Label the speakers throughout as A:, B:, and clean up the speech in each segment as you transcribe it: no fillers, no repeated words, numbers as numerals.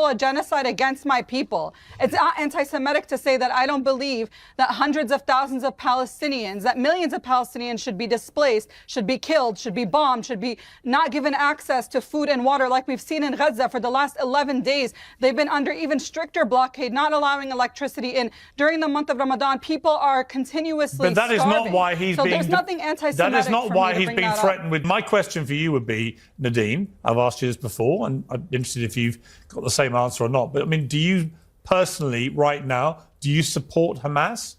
A: still a genocide against my people. It's not anti-Semitic to say that I don't believe that hundreds of thousands of Palestinians, that millions of Palestinians should be displaced, should be killed, should be bombed, should be not given access to food and water like we've seen in Gaza for the last 11 days. They've been under even stricter blockade, not allowing electricity in. During the month of Ramadan, people are continuously
B: But that is
A: starving.
B: not why he's
A: so
B: being...
A: there's nothing anti-Semitic.
B: That is not why he's
A: being
B: being threatened with. My question for you would be, Nerdeen, I've asked you this before, and I'm interested if you've got the same answer or not. But I mean, do you personally, right now, do you support Hamas?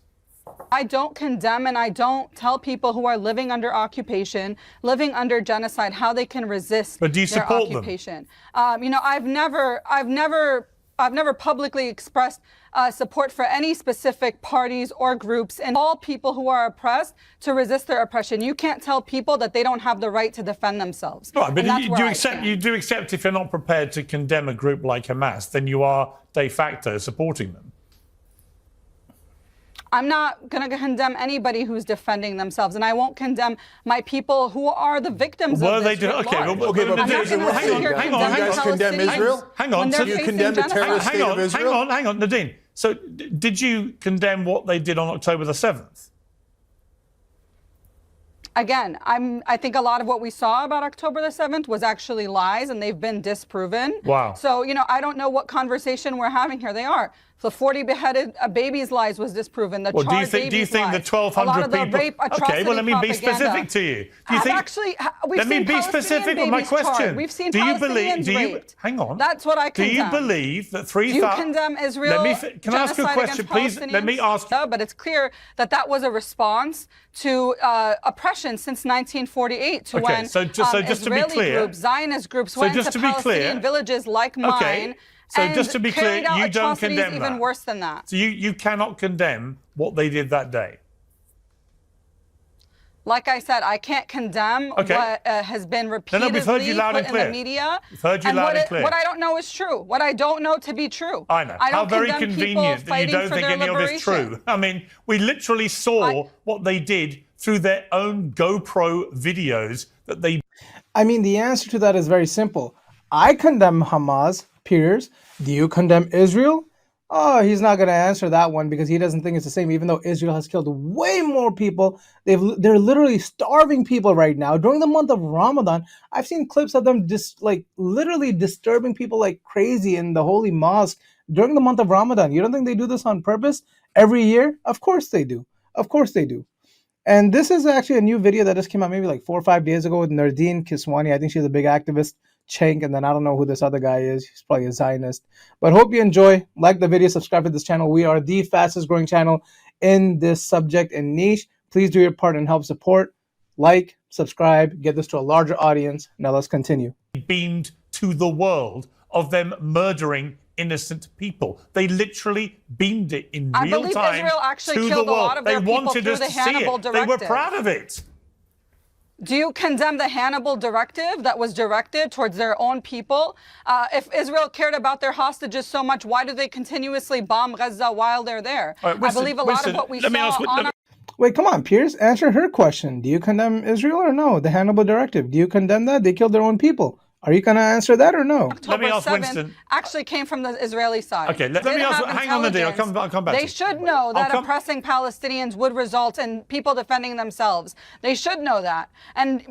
A: I don't condemn and I don't tell people who are living under occupation, living under genocide, how they can resist
B: but do you
A: their
B: support
A: occupation. You know, I've never publicly expressed support for any specific parties or groups, and all people who are oppressed to resist their oppression. You can't tell people that they don't have the right to defend themselves.
B: Right, but you do accept if you're not prepared to condemn a group like Hamas, then you are de facto supporting them.
A: I'm not going to condemn anybody who's defending themselves, and I won't condemn my people who are the victims of this.
B: Okay, but hang on.
C: Do you guys condemn Israel?
B: Hang on.
C: Do you condemn the terrorist state of Israel?
B: Hang on, Nerdeen. So did you condemn what they did on October the 7th?
A: Again, I think a lot of what we saw about October the 7th was actually lies, and they've been disproven.
B: Wow.
A: So, you know, I don't know what conversation we're having here. They are. The 40 beheaded babies' lies was disproven. The
B: well,
A: charred
B: do you think
A: lies,
B: the 1,200 people?
A: Rape,
B: okay, well, let me be specific to you. Do you think? Let me be specific with my question.
A: We've seen
B: do you
A: Palestinians
B: believe?
A: raped.
B: Hang on.
A: That's what I condemn.
B: Do you believe that 3,000?
A: Do you condemn Israel?
B: Can I ask you a question, please? Let me ask.
A: But it's clear that that was a response to oppression since 1948, to when
B: so just
A: Israeli
B: to be clear,
A: groups, Zionist groups went to Palestinian villages like mine.
B: So just to be clear, you don't condemn that.
A: Even worse than that.
B: So you cannot condemn what they did that day.
A: Like I said, I can't condemn what has been repeatedly
B: we've heard you loud
A: put
B: and clear.
A: in the media.
B: We've heard you loud and clear.
A: What I don't know is true. What I don't know to be true.
B: I know. How very convenient that you don't think any of it's true. I mean, we literally saw what they did through their own GoPro videos that they...
D: I mean, the answer to that is very simple. I condemn Hamas. Piers, do you condemn Israel? Oh, he's not going to answer that one because he doesn't think it's the same, even though Israel has killed way more people. They're literally starving people right now. During the month of Ramadan, I've seen clips of them just literally disturbing people like crazy in the holy mosque during the month of Ramadan. You don't think they do this on purpose every year? Of course they do. Of course they do. And this is actually a new video that just came out maybe like 4 or 5 days ago with Nerdeen Kiswani. I think she's a big activist. Cenk, and then I don't know who this other guy is. He's probably a Zionist. But hope you enjoy. Like the video, subscribe to this channel. We are the fastest growing channel in this subject and niche. Please do your part and help support. Like, subscribe, get this to a larger audience. Now let's continue.
B: Beamed to the world of them murdering innocent people. They literally beamed it in real time.
A: I believe Israel actually killed a lot of their people through the Hannibal Directive.
B: They were proud of it.
A: Do you condemn the Hannibal Directive that was directed towards their own people? If Israel cared about their hostages so much, why do they continuously bomb Gaza while they're there?
B: Right,
A: I believe a lot of what we saw
D: Wait, come on, Piers. Answer her question. Do you condemn Israel or no? The Hannibal Directive. Do you condemn that? They killed their own people. Are you going to answer that or no?
A: October
B: let me ask
A: 7th
B: Winston.
A: Actually came from the Israeli side.
B: Okay, let me ask. Hang on the day. I'll come back.
A: They should know that oppressing Palestinians would result in people defending themselves. They should know that. And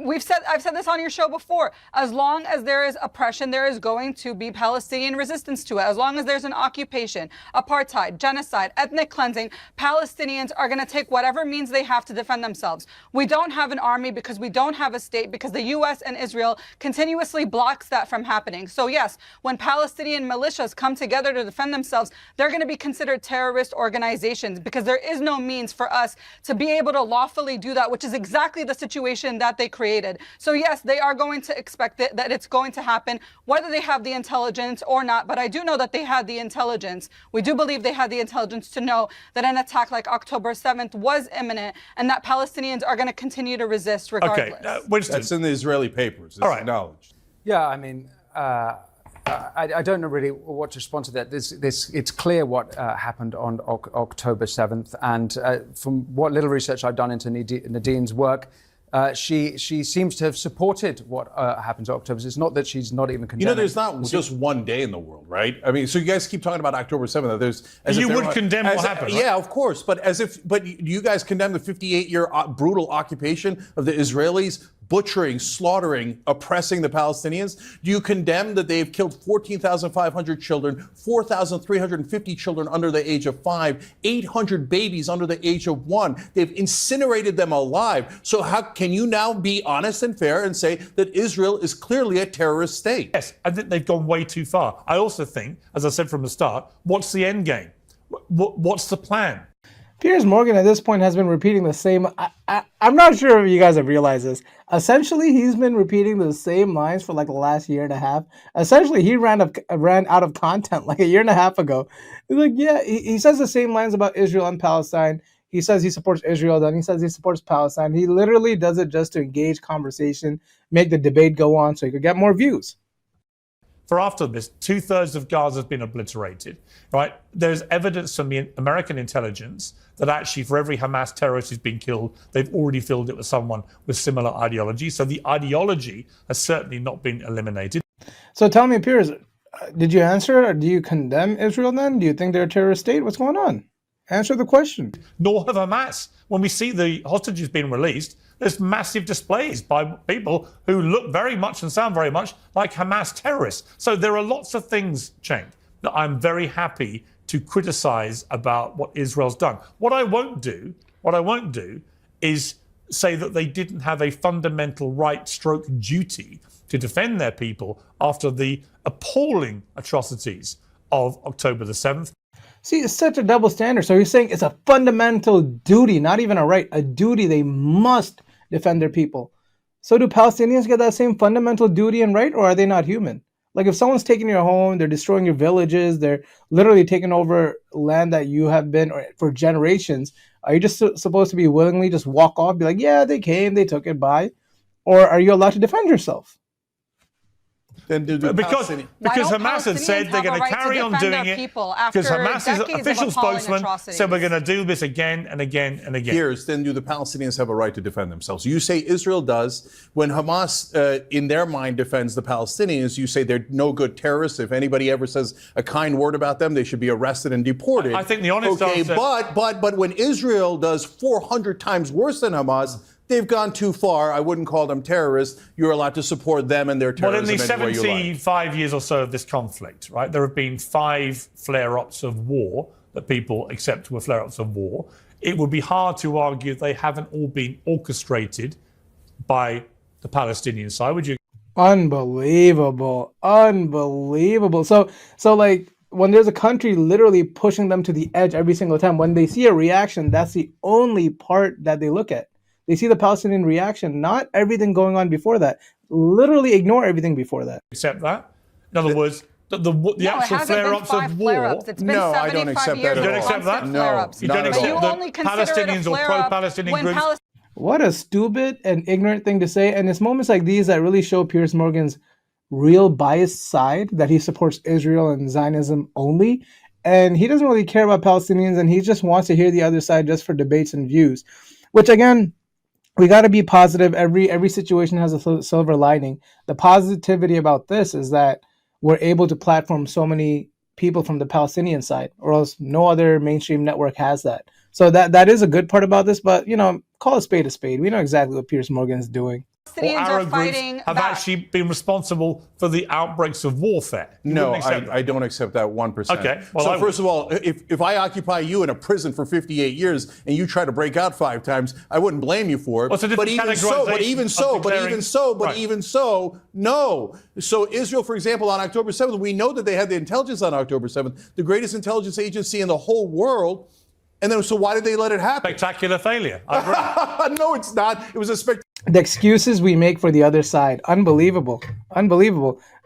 A: I've said this on your show before. As long as there is oppression, there is going to be Palestinian resistance to it. As long as there's an occupation, apartheid, genocide, ethnic cleansing, Palestinians are going to take whatever means they have to defend themselves. We don't have an army because we don't have a state, because the U.S. and Israel continuously blocks that from happening. So yes, when Palestinian militias come together to defend themselves, they're going to be considered terrorist organizations because there is no means for us to be able to lawfully do that, which is exactly the situation that they created. So yes, they are going to expect that it's going to happen, whether they have the intelligence or not. But I do know that they had the intelligence. We do believe they had the intelligence to know that an attack like October 7th was imminent and that Palestinians are going to continue to resist regardless.
B: Okay, Winston.
C: That's in the Israeli papers. It's acknowledged.
E: Yeah, I mean, I don't know really what to respond to that. It's clear what happened on October 7th. And from what little research I've done into Nerdeen's work, She seems to have supported what happened to October. It's not that she's not even condemning.
C: You know, there's not just one day in the world, right? I mean, so you guys keep talking about October 7th.
B: You would condemn what happened, right?
C: Yeah, of course. But you guys condemn the 58-year brutal occupation of the Israelis, butchering, slaughtering, oppressing the Palestinians? Do you condemn that they've killed 14,500 children, 4,350 children under the age of 5, 800 babies under the age of 1? They've incinerated them alive. So how can you now be honest and fair and say that Israel is clearly a terrorist state?
B: Yes, I think they've gone way too far. I also think, as I said from the start, what's the end game? What's the plan?
D: Piers Morgan at this point has been repeating the same. I'm not sure if you guys have realized this. Essentially, he's been repeating the same lines for like the last year and a half. Essentially, he ran out of content like a year and a half ago. He's like, yeah, he says the same lines about Israel and Palestine. He says he supports Israel, then he says he supports Palestine. He literally does it just to engage conversation, make the debate go on so he could get more views.
B: For after this, 2/3 of Gaza has been obliterated, right? There's evidence from the American intelligence that actually for every Hamas terrorist who's been killed, they've already filled it with someone with similar ideology. So the ideology has certainly not been eliminated.
D: So tell me, Piers, did you answer or do you condemn Israel then? Do you think they're a terrorist state? What's going on? Answer the question.
B: Nor have Hamas. When we see the hostages being released, there's massive displays by people who look very much and sound very much like Hamas terrorists. So there are lots of things, Cenk, that I'm very happy to criticize about what Israel's done. What I won't do is say that they didn't have a fundamental right stroke duty to defend their people after the appalling atrocities of October the 7th.
D: See, it's such a double standard. So you're saying it's a fundamental duty, not even a right, a duty. They must defend their people. So do Palestinians get that same fundamental duty and right, or are they not human? Like if someone's taking your home, they're destroying your villages, they're literally taking over land that you have been for generations, are you just supposed to be willingly just walk off, be like, yeah, they came, they took it, bye? Or are you allowed to defend yourself?
C: Then
B: because Hamas had said they're going to carry on doing it. Because Hamas's official spokesman said we're going to do this again and again and again.
C: Piers, then do the Palestinians have a right to defend themselves? You say Israel does. When Hamas, in their mind, defends the Palestinians, you say they're no good terrorists. If anybody ever says a kind word about them, they should be arrested and deported.
B: I think the honest answer...
C: But when Israel does 400 times worse than Hamas, they've gone too far. I wouldn't call them terrorists. You're allowed to support them and their terrorism.
B: Well, in the 75 years or so of this conflict, right, there have been 5 flare-ups of war that people accept were flare-ups of war. It would be hard to argue they haven't all been orchestrated by the Palestinian side. Would you?
D: Unbelievable. So like when there's a country literally pushing them to the edge every single time, when they see a reaction, that's the only part that they look at. They see the Palestinian reaction, not everything going on before that. Literally ignore everything before that.
B: Accept that? In other words, the actual flare-ups of war...
C: No, I don't accept that at all.
B: You don't accept that?
C: No,
B: you don't accept that Palestinians or pro-Palestinian groups...
D: What a stupid and ignorant thing to say. And it's moments like these that really show Piers Morgan's real biased side, that he supports Israel and Zionism only. And he doesn't really care about Palestinians, and he just wants to hear the other side just for debates and views. Which, again... we got to be positive. Every situation has a silver lining. The positivity about this is that we're able to platform so many people from the Palestinian side, or else no other mainstream network has that. So that is a good part about this, but, you know, call a spade a spade. We know exactly what Piers Morgan is doing.
B: Or Arab groups have actually been responsible for the outbreaks of warfare.
C: No, I don't accept that 1%.
B: Okay. Well,
C: so first of all, if I occupy you in a prison for 58 years and you try to break out 5 times, I wouldn't blame you for it.
B: Well,
C: but even so, no. So Israel, for example, on October 7th, we know that they had the intelligence on October 7th, the greatest intelligence agency in the whole world. And then, so why did they let it happen?
B: Spectacular failure. I agree.
C: No, it's not. It was a spectacular.
D: The excuses we make for the other side. Unbelievable.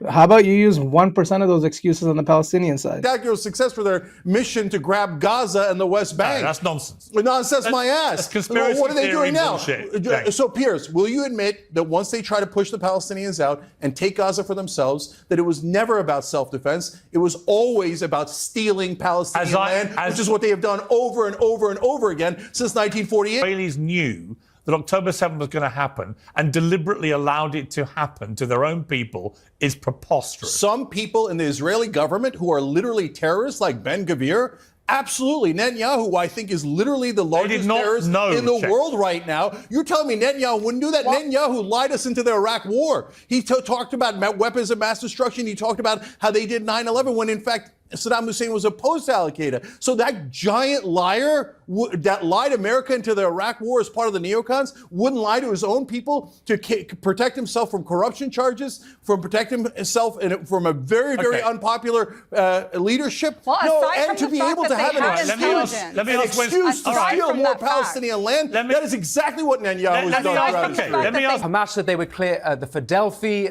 D: How about you use 1% of those excuses on the Palestinian side?
C: Spectacular success for their mission to grab Gaza and the West Bank.
B: No, that's nonsense.
C: Nonsense, my ass.
B: That's conspiracy
C: what are they doing now?
B: Bullshit.
C: So, Piers, will you admit that once they try to push the Palestinians out and take Gaza for themselves, that it was never about self-defense? It was always about stealing Palestinian land, which is what they have done over and over and over again since 1948.
B: Israelis knew that October 7th was going to happen and deliberately allowed it to happen to their own people is preposterous.
C: Some people in the Israeli government who are literally terrorists, like Ben Gvir, absolutely. Netanyahu, who I think is literally the largest terrorist in the world right now. You're telling me Netanyahu wouldn't do that? What? Netanyahu lied us into the Iraq war. He talked about weapons of mass destruction. He talked about how they did 9/11 when, in fact, Saddam Hussein was opposed to Al-Qaeda. So that giant liar that lied America into the Iraq war as part of the neocons wouldn't lie to his own people to protect himself from corruption charges, from protecting himself from a very, very unpopular leadership.
A: Well,
C: no, and to be able to have an excuse to steal more Palestinian land, that is exactly what Netanyahu has done.
B: Let me ask.
E: Hamas said they would clear the Fidelfi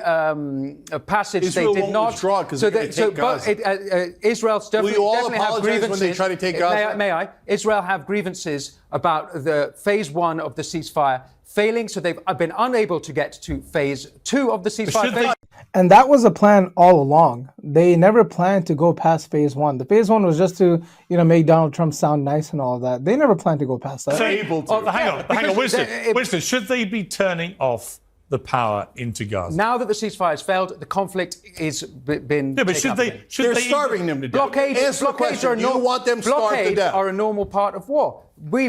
E: passage.
C: Israel
E: they did not.
C: Withdraw because
E: Israel's definitely have grievances.
C: When they try to take Gaza?
E: May I? Israel have grievances about the phase 1 of the ceasefire failing, so they've been unable to get to phase 2 of the ceasefire.
D: And that was a plan all along. They never planned to go past phase 1. The phase 1 was just to, make Donald Trump sound nice and all of that. They never planned to go past that.
B: Hang on, Winston, should they be turning off the power into Gaza?
E: Now that the ceasefire has failed, the conflict is been.
B: Yeah, but they're
C: starving them to death.
E: Blockades are
C: you want them starved to death?
E: Are a normal part of war.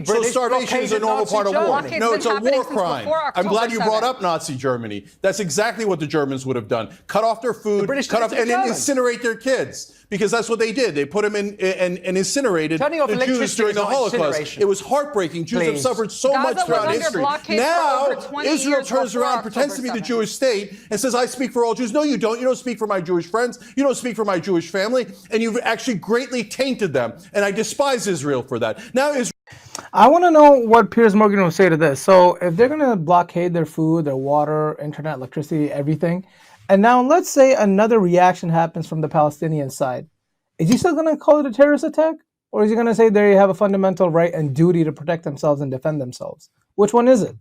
C: So starvation is a normal part of war. No, it's a war crime. I'm glad you brought up Nazi Germany. That's exactly what the Germans would have done. Cut off their food, and incinerate their kids. Because that's what they did. They put them in and incinerated the Jews during the Holocaust. It was heartbreaking. Jews have suffered so much throughout history. Now, Israel turns around, pretends to be the Jewish state, and says, I speak for all Jews. No, you don't. You don't speak for my Jewish friends. You don't speak for my Jewish family. And you've actually greatly tainted them. And I despise Israel for that. Now,
D: I want to know what Piers Morgan will say to this. So if they're going to blockade their food, their water, internet, electricity, everything, and now let's say another reaction happens from the Palestinian side, is he still going to call it a terrorist attack? Or is he going to say they have a fundamental right and duty to protect themselves and defend themselves? Which one is it?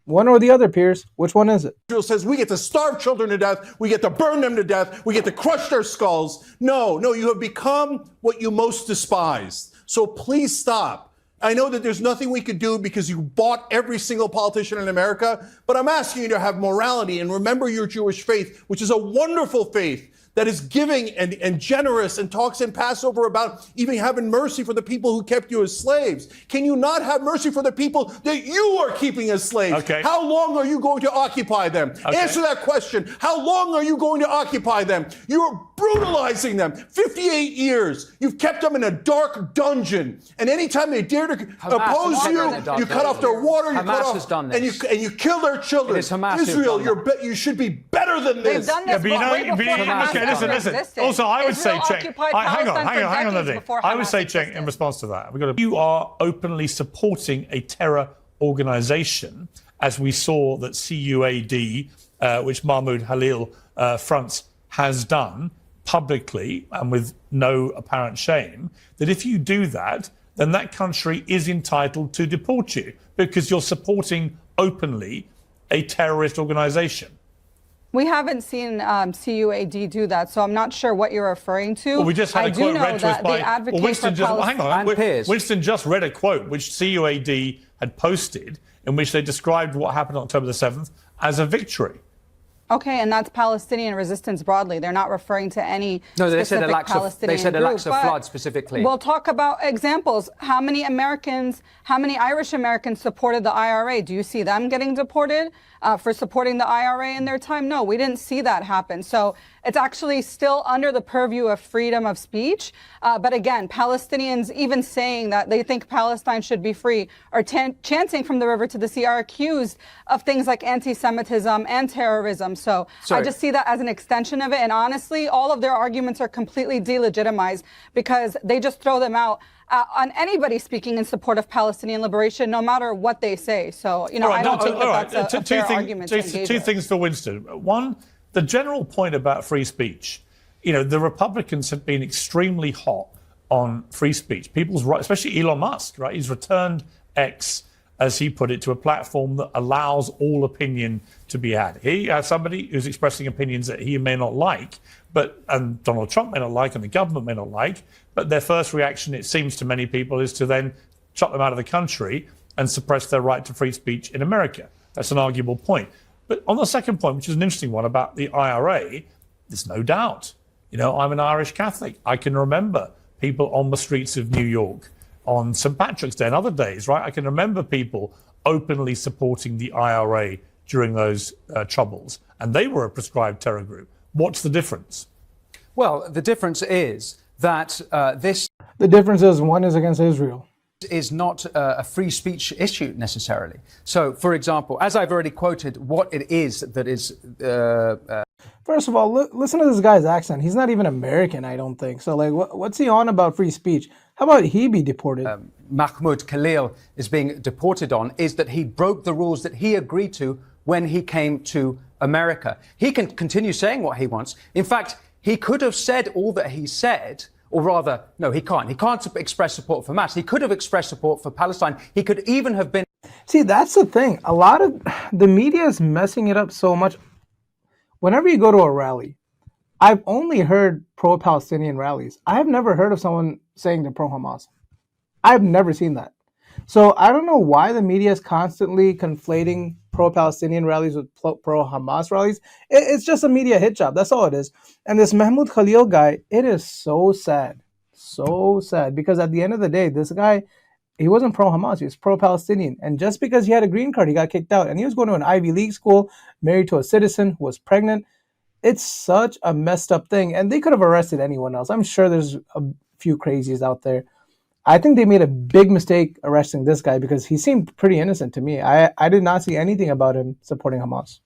D: One or the other, Piers. Which one is it?
C: Israel says we get to starve children to death, we get to burn them to death, we get to crush their skulls. No, you have become what you most despised. So please stop. I know that there's nothing we could do because you bought every single politician in America, but I'm asking you to have morality and remember your Jewish faith, which is a wonderful faith that is giving and generous and talks in Passover about even having mercy for the people who kept you as slaves. Can you not have mercy for the people that you are keeping as slaves?
B: Okay.
C: How long are you going to occupy them? Okay. Answer that question. How long are you going to occupy them? You're brutalizing them. 58 years. You've kept them in a dark dungeon. And anytime they dare to oppose you cut off their water, and you kill their children. Israel, you should be better than this.
A: They've done this way before
B: listen. Also, I would say, Cenk, hang on, Nerdeen. I would say, Cenk, in response to that, you are openly supporting a terror organization, as we saw that CUAD, which Mahmoud Halil fronts, has done publicly and with no apparent shame, that if you do that, then that country is entitled to deport you because you're supporting openly a terrorist organization.
A: We haven't seen CUAD do that, so I'm not sure what you're referring to.
B: Well, we just had a quote read to us by
A: Winston.
B: Winston just read a quote which CUAD had posted in which they described what happened on October the 7th as a victory.
A: Okay, and that's Palestinian resistance broadly. They're not referring to any specific Palestinian
E: They said a lack of
A: group,
E: flood specifically.
A: We'll talk about examples. How many Irish Americans supported the IRA? Do you see them getting deported for supporting the IRA in their time? No, we didn't see that happen. So it's actually still under the purview of freedom of speech. But again, Palestinians even saying that they think Palestine should be free or chanting from the river to the sea are accused of things like anti-Semitism and terrorism. So I just see that as an extension of it. And honestly, all of their arguments are completely delegitimized because they just throw them out on anybody speaking in support of Palestinian liberation, no matter what they say. So, I don't think that's a fair argument to engage with.
B: Two things for Winston. One, the general point about free speech. The Republicans have been extremely hot on free speech. People's rights, especially Elon Musk, right? He's returned X, as he put it, to a platform that allows all opinion to be had. He has somebody who's expressing opinions that he may not like, and Donald Trump may not like, and the government may not like, but their first reaction, it seems to many people, is to then chuck them out of the country and suppress their right to free speech in America. That's an arguable point. But on the second point, which is an interesting one about the IRA, there's no doubt. You know, I'm an Irish Catholic. I can remember people on the streets of New York on St. Patrick's Day and other days, right? I can remember people openly supporting the IRA during those troubles. And they were a prescribed terror group. What's the difference?
E: Well, the difference is that this
D: The difference is one is against Israel.
E: is not a free speech issue necessarily. So, for example, as I've already quoted, what it is that is...
D: First of all, listen to this guy's accent. He's not even American, I don't think. So, like, what's he on about free speech? How about he be deported?
E: Mahmoud Khalil is being deported on is that he broke the rules that he agreed to when he came to America. He can continue saying what he wants. In fact, he could have said all that he said, or rather, no, he can't. He can't express support for Hamas. He could have expressed support for Palestine. He could even have been...
D: See, that's the thing. A lot of the media is messing it up so much. Whenever you go to a rally, I've only heard pro-Palestinian rallies. I have never heard of someone saying they're pro-Hamas. I've never seen that. So I don't know why the media is constantly conflating pro-Palestinian rallies with pro-Hamas rallies. It's just a media hit job. That's all it is. And this Mahmoud Khalil guy, it is so sad. So sad. Because at the end of the day, this guy, he wasn't pro-Hamas. He was pro-Palestinian. And just because he had a green card, he got kicked out. And he was going to an Ivy League school, married to a citizen who was pregnant. It's such a messed up thing. And they could have arrested anyone else. I'm sure there's a few crazies out there. I think they made a big mistake arresting this guy because he seemed pretty innocent to me. I did not see anything about him supporting Hamas.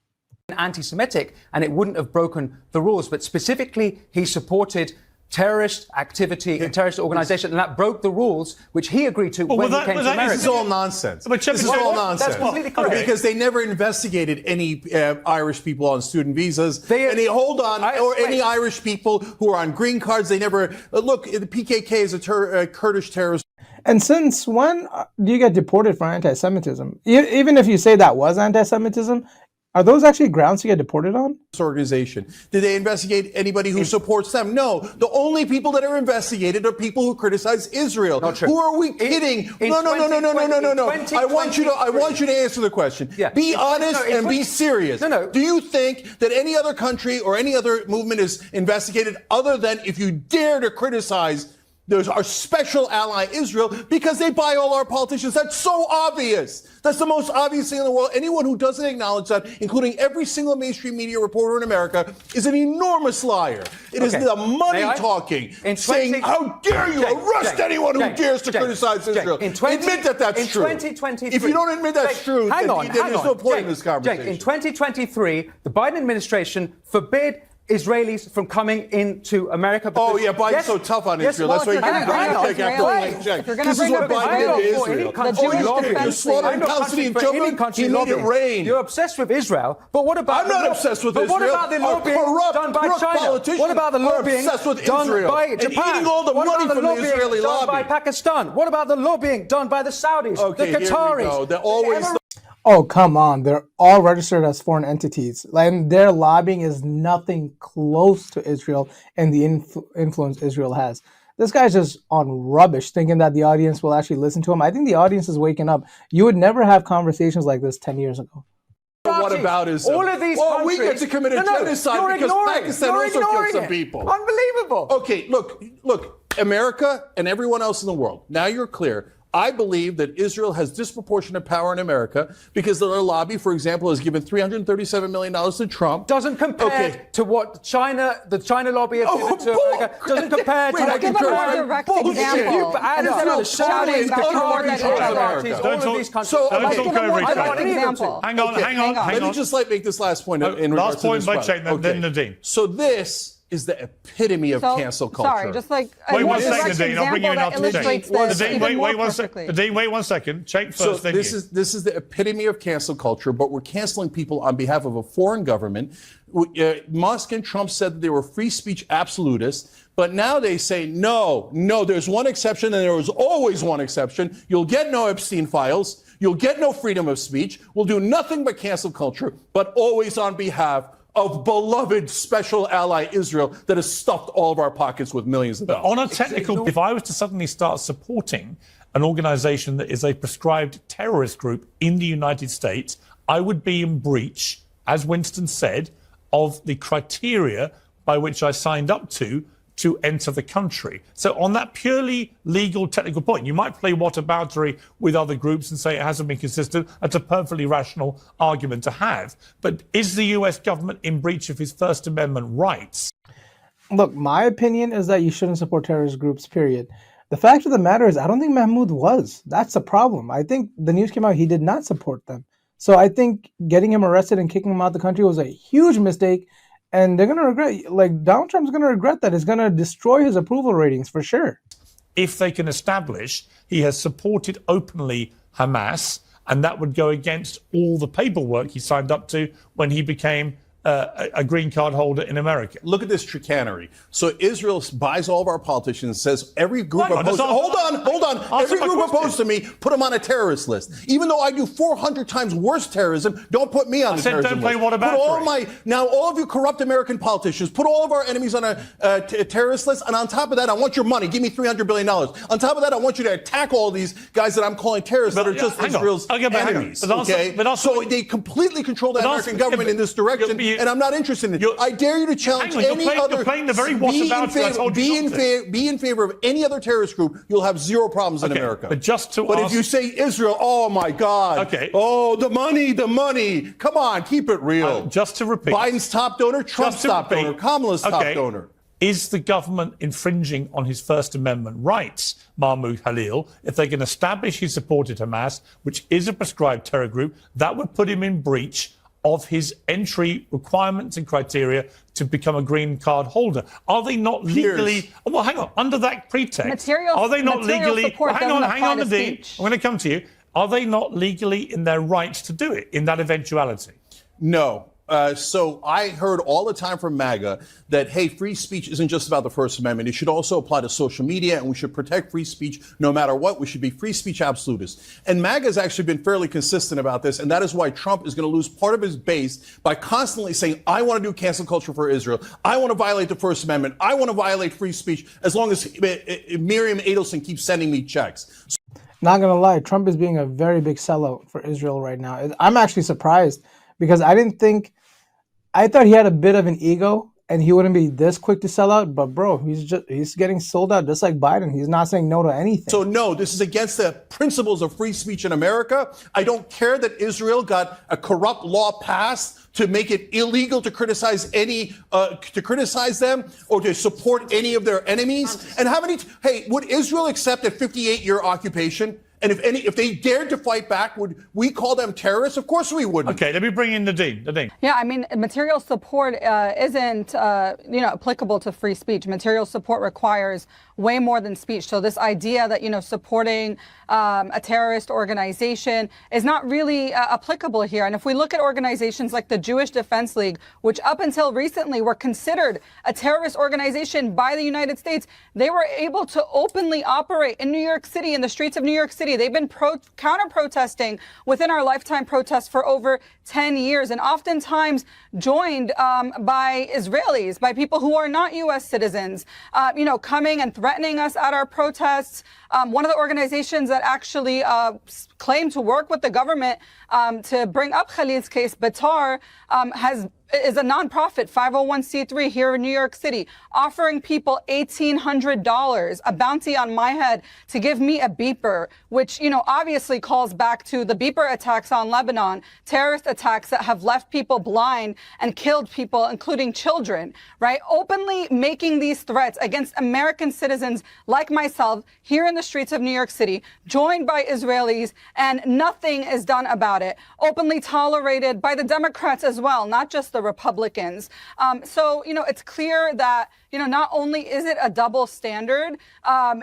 E: Anti-Semitic, and it wouldn't have broken the rules. But specifically, he supported terrorist activity and terrorist organization, and that broke the rules which he agreed to when he came to America.
C: This is all nonsense.
B: But
C: This is all nonsense.
E: That's completely correct.
C: Because they never investigated any Irish people on student visas. Any Irish people who are on green cards. They never look. The PKK is a Kurdish terrorist.
D: And since when do you get deported for anti-Semitism? Even if you say that was anti-Semitism, are those actually grounds to get deported on?
C: Organization. Did they investigate anybody who supports them? No. The only people that are investigated are people who criticize Israel.
E: Not true.
C: Who are we kidding? No. I want you to answer the question.
E: Yeah.
C: Be honest and be serious.
E: No.
C: Do you think that any other country or any other movement is investigated other than if you dare to criticize our special ally Israel because they buy all our politicians? That's so obvious. That's the most obvious thing in the world. Anyone who doesn't acknowledge that, including every single mainstream media reporter in America, is an enormous liar. It is the money talking, saying, how dare you arrest anyone who dares to criticize Israel. Admit that that's true.
E: 2023,
C: if you don't admit that's true, then there's no point in this conversation.
E: In 2023, the Biden administration forbid Israelis from coming into America.
C: Biden's so tough on Israel. That's why you get This is what Biden did to Israel. You're slaughtering Palestinian children. He made it rain.
E: You're obsessed with Israel, but what about?
C: I'm not obsessed with Israel.
E: What about the lobbying done by China? What about the lobbying done by Japan?
C: Eating all the money from the Israeli
E: done by
C: lobby.
E: Pakistan? What about the lobbying done by the Saudis, the Qataris?
C: They're always.
D: Oh, come on. They're all registered as foreign entities. And their lobbying is nothing close to Israel and the influence Israel has. This guy's just on rubbish, thinking that the audience will actually listen to him. I think the audience is waking up. You would never have conversations like this 10 years ago.
C: What about is
E: all of these countries?
C: We get to commit a genocide because Pakistan also killed some people.
E: Unbelievable.
C: Okay, look, America and everyone else in the world. Now you're clear. I believe that Israel has disproportionate power in America because their lobby, for example, has given $337 million to Trump.
E: Doesn't compare to what the China lobby has given to America. Doesn't compare to what
A: give them a direct example.
E: You add up the Saudis, the Qataris, all of these countries.
B: Don't talk over each other.
A: Example.
B: Hang on.
C: Let me just make this last point in regards to this.
B: Last point by Cenk, then Nerdeen.
C: So this is the epitome of cancel culture.
A: Sorry, just like
B: wait one second, Nerdeen. I'll bring you in after
A: Cenk.
B: Nerdeen, wait one second. Nerdeen, wait 1 second. Cenk first.
C: So this is the epitome of cancel culture, but we're canceling people on behalf of a foreign government. Musk and Trump said that they were free speech absolutists, but now they say no. There's one exception, and there was always one exception. You'll get no Epstein files. You'll get no freedom of speech. We'll do nothing but cancel culture, but always on behalf of beloved special ally Israel that has stuffed all of our pockets with millions of dollars.
B: On a technical, if I was to suddenly start supporting an organization that is a prescribed terrorist group in the United States, I would be in breach, as Winston said, of the criteria by which I signed up to enter the country. So on that purely legal technical point, you might play whataboutery with other groups and say it hasn't been consistent. That's a perfectly rational argument to have. But is the US government in breach of his First Amendment rights?
D: Look, my opinion is that you shouldn't support terrorist groups, period. The fact of the matter is, I don't think Mahmoud was. That's the problem. I think the news came out he did not support them. So I think getting him arrested and kicking him out of the country was a huge mistake. And they're going to regret, like Donald Trump's going to regret that. It's going to destroy his approval ratings for sure.
B: If they can establish he has supported openly Hamas, and that would go against all the paperwork he signed up to when he became a green card holder in America.
C: Look at this chicanery. So Israel buys all of our politicians, says every group opposed. Hold on. Every group opposed to me, put them on a terrorist list. Even though I do 400 times worse terrorism, don't put me on the terrorism list. Now all of you corrupt American politicians, put all of our enemies on a terrorist list, and on top of that, I want your money. Give me $300 billion. On top of that, I want you to attack all these guys that I'm calling terrorists that are just Israel's enemies. So they completely control the American government in this direction. And I'm not interested in it. I dare you to challenge any other. Be in favor of any other terrorist group. You'll have zero problems in America.
B: But
C: if you say Israel, oh my God.
B: Okay.
C: Oh, the money. Come on, keep it real.
B: Just to repeat.
C: Biden's top donor, Trump's top donor, Kamala's top donor.
B: Is the government infringing on his First Amendment rights, Mahmoud Halil? If they can establish he supported Hamas, which is a prescribed terror group, that would put him in breach of his entry requirements and criteria to become a green card holder. Are they not legally? Well, hang on. Under that pretext, are they not legally? Well, hang on, Nerdeen. I'm going to come to you. Are they not legally in their rights to do it in that eventuality?
C: No. So I heard all the time from MAGA that, hey, free speech isn't just about the First Amendment. It should also apply to social media, and we should protect free speech no matter what. We should be free speech absolutists. And MAGA has actually been fairly consistent about this, and that is why Trump is going to lose part of his base by constantly saying, I want to do cancel culture for Israel. I want to violate the First Amendment. I want to violate free speech as long as Miriam Adelson keeps sending me checks.
D: Not going to lie, Trump is being a very big sellout for Israel right now. I'm actually surprised because I thought he had a bit of an ego and he wouldn't be this quick to sell out. But bro, he's getting sold out just like Biden. He's not saying no to anything.
C: So no, this is against the principles of free speech in America. I don't care that Israel got a corrupt law passed to make it illegal to criticize them or to support any of their enemies. And would Israel accept a 58-year occupation? And if they dared to fight back, would we call them terrorists? Of course we wouldn't.
B: Okay, let me bring in Nerdeen.
A: Yeah, I mean, material support isn't applicable to free speech. Material support requires way more than speech. So this idea that supporting a terrorist organization is not really applicable here. And if we look at organizations like the Jewish Defense League, which up until recently were considered a terrorist organization by the United States, they were able to openly operate in New York City, in the streets of New York City. They've been counter-protesting within our lifetime protests for over 10 years, and oftentimes joined by Israelis, by people who are not U.S. citizens, coming and threatening us at our protests. One of the organizations that actually claimed to work with the government to bring up Khalil's case, Batar, is a nonprofit 501c3 here in New York City, offering people $1,800, a bounty on my head, to give me a beeper, which, obviously calls back to the beeper attacks on Lebanon, terrorist attacks that have left people blind and killed people, including children, right? Openly making these threats against American citizens like myself here in the streets of New York City, joined by Israelis, and nothing is done about it. Openly tolerated by the Democrats as well, not just the Republicans. So, it's clear that, not only is it a double standard,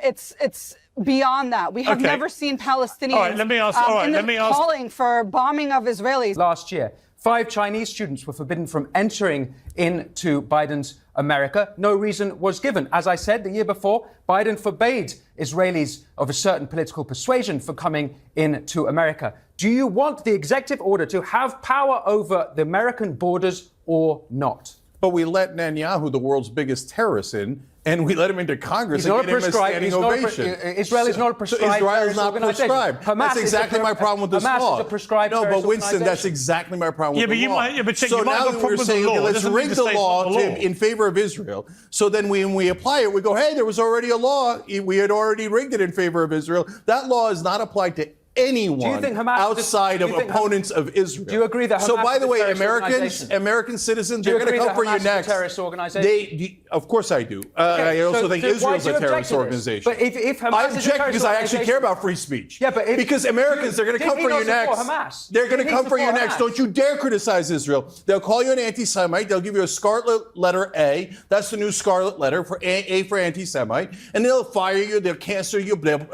A: it's beyond that. We have never seen Palestinians calling for bombing of Israelis.
E: Last year, 5 Chinese students were forbidden from entering into Biden's America. No reason was given. As I said, the year before, Biden forbade Israelis of a certain political persuasion from coming into America. Do you want the executive order to have power over the American borders or not?
C: But we let Netanyahu, the world's biggest terrorist, in, and we let him into Congress and get him a standing ovation.
E: Israel is not a prescribed
C: So Israel is
E: terrorist
C: not
E: organization.
C: prescribed.
E: Hamas
C: That's exactly my problem with this
E: Hamas
C: law.
E: is a prescribed
C: no, but
E: terrorist
C: Winston, that's
E: organization.
C: exactly my problem with the law.
B: But
C: so
B: you might
C: now
B: have a
C: that
B: problem
C: we're
B: with
C: saying,
B: the law.
C: okay,
B: It
C: let's
B: doesn't mean
C: rig
B: to
C: the
B: say it's
C: law
B: not the law.
C: in favor of Israel. So then when we apply it, we go, hey, there was already a law. We had already rigged it in favor of Israel. That law is not applied to anyone
E: think Hamas
C: outside
E: do
C: of
E: you think
C: opponents of Israel.
E: Do you agree that
C: So
E: Hamas
C: by the
E: is a
C: way,
E: terrorist
C: Americans,
E: organization?
C: American citizens,
E: Do you
C: they're going to
E: agree
C: come for
E: that
C: you
E: Hamas is a
C: next.
E: terrorist organization?
C: Of course I do. I also think
E: why
C: Israel's
E: do you
C: a
E: object
C: terrorist
E: to this?
C: organization.
E: But if Hamas
C: I
E: is a
C: object
E: terrorist
C: because I actually
E: organization-
C: care about free speech.
E: Yeah, but
C: because Americans, they're going to
E: did
C: come
E: he
C: for
E: not
C: you
E: support
C: next.
E: Hamas?
C: They're going
E: Did
C: to
E: he
C: come for you
E: support
C: next.
E: Hamas?
C: Don't you dare criticize Israel. They'll call you an anti-Semite. They'll give you a scarlet letter A. That's the new scarlet letter for A for anti-Semite. And they'll fire you. They'll cancel you. They'll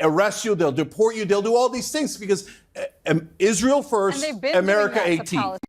C: arrest you. They'll deport you. They'll do all these things because Israel
A: And
C: first,
A: they've been doing
C: America
A: that to
C: 18.
A: Palestine.